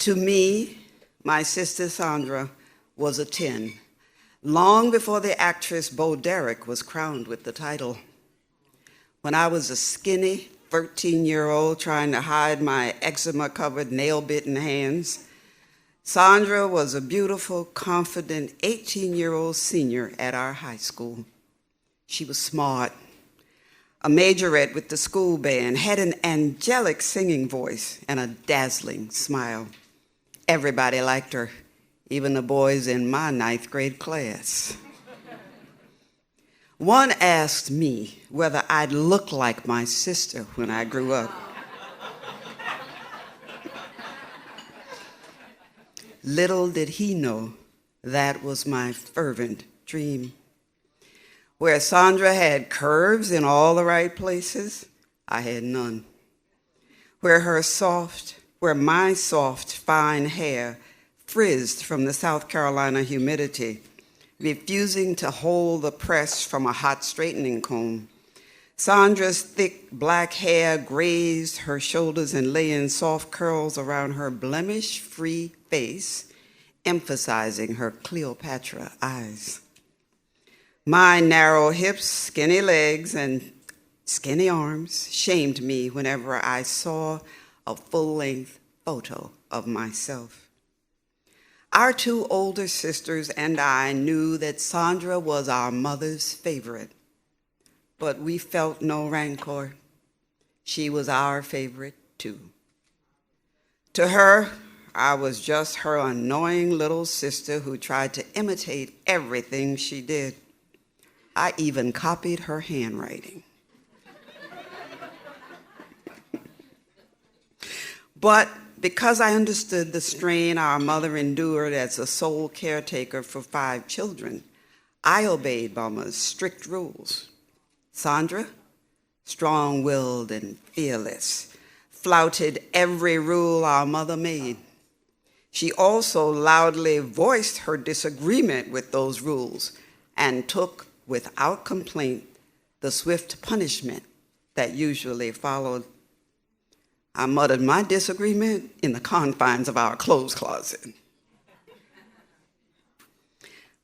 To me, my sister Sandra was a 10, long before the actress Bo Derek was crowned with the title. When I was a skinny 13-year-old trying to hide my eczema-covered, nail-bitten hands, Sandra was a beautiful, confident 18-year-old senior at our high school. She was smart, a majorette with the school band, had an angelic singing voice and a dazzling smile. Everybody liked her, even the boys in my 9th grade class. One asked me whether I'd look like my sister when I grew up. Little did he know that was my fervent dream. Where Sandra had curves in all the right places, I had none. Where my soft, fine hair frizzed from the South Carolina humidity, refusing to hold the press from a hot straightening comb, Sandra's thick black hair grazed her shoulders and lay in soft curls around her blemish-free face, emphasizing her Cleopatra eyes. My narrow hips, skinny legs, and skinny arms shamed me whenever I saw a full-length photo of myself. Our 2 older sisters and I knew that Sandra was our mother's favorite, but we felt no rancor. She was our favorite too. To her, I was just her annoying little sister who tried to imitate everything she did. I even copied her handwriting. But because I understood the strain our mother endured as a sole caretaker for 5 children, I obeyed Mama's strict rules. Sandra, strong-willed and fearless, flouted every rule our mother made. She also loudly voiced her disagreement with those rules and took, without complaint, the swift punishment that usually followed. I muttered my disagreement in the confines of our clothes closet.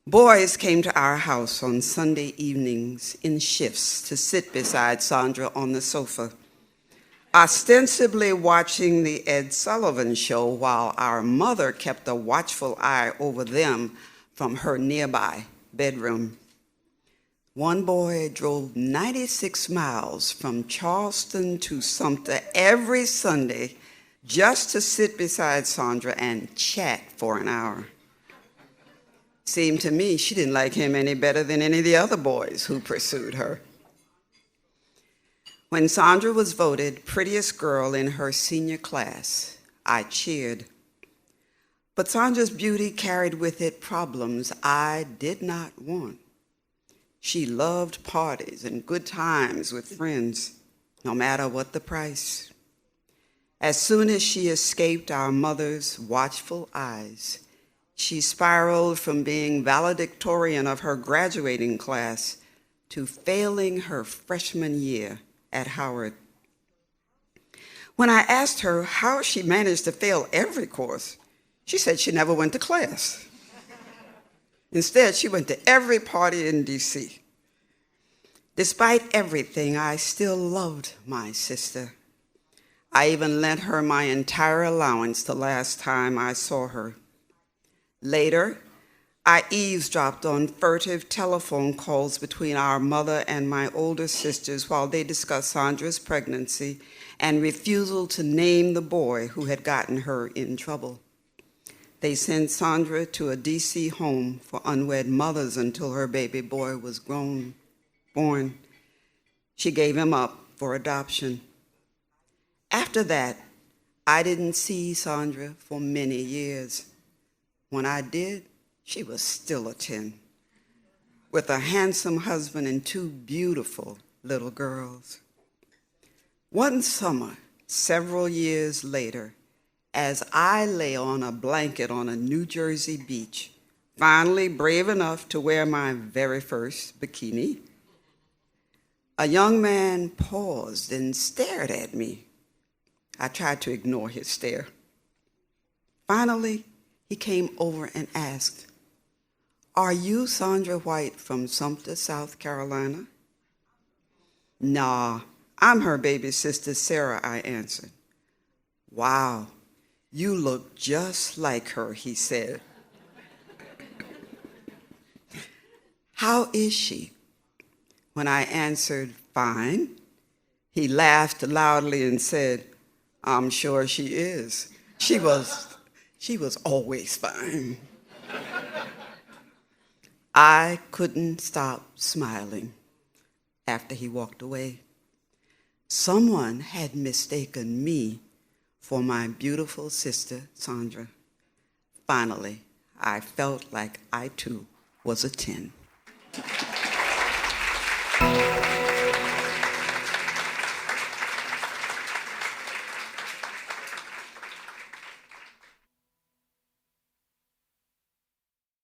Boys came to our house on Sunday evenings in shifts to sit beside Sandra on the sofa, ostensibly watching the Ed Sullivan Show while our mother kept a watchful eye over them from her nearby bedroom. One boy drove 96 miles from Charleston to Sumter every Sunday just to sit beside Sandra and chat for an hour. Seemed to me she didn't like him any better than any of the other boys who pursued her. When Sandra was voted prettiest girl in her senior class, I cheered. But Sandra's beauty carried with it problems I did not want. She loved parties and good times with friends, no matter what the price. As soon as she escaped our mother's watchful eyes, she spiraled from being valedictorian of her graduating class to failing her freshman year at Howard. When I asked her how she managed to fail every course, she said she never went to class. Instead, she went to every party in D.C. Despite everything, I still loved my sister. I even lent her my entire allowance the last time I saw her. Later, I eavesdropped on furtive telephone calls between our mother and my older sisters while they discussed Sandra's pregnancy and refusal to name the boy who had gotten her in trouble. They sent Sandra to a D.C. home for unwed mothers until her baby boy was born. She gave him up for adoption. After that, I didn't see Sandra for many years. When I did, she was still a 10, with a handsome husband and 2 beautiful little girls. One summer, several years later, as I lay on a blanket on a New Jersey beach, finally brave enough to wear my very first bikini, a young man paused and stared at me. I tried to ignore his stare. Finally, he came over and asked, "Are you Sandra White from Sumter, South Carolina?" "Nah, I'm her baby sister, Sarah," I answered. "Wow, you look just like her," he said. "How is she?" When I answered, "Fine," he laughed loudly and said, "I'm sure she is. She was always fine." I couldn't stop smiling after he walked away. Someone had mistaken me for my beautiful sister, Sandra. Finally, I felt like I too was a 10.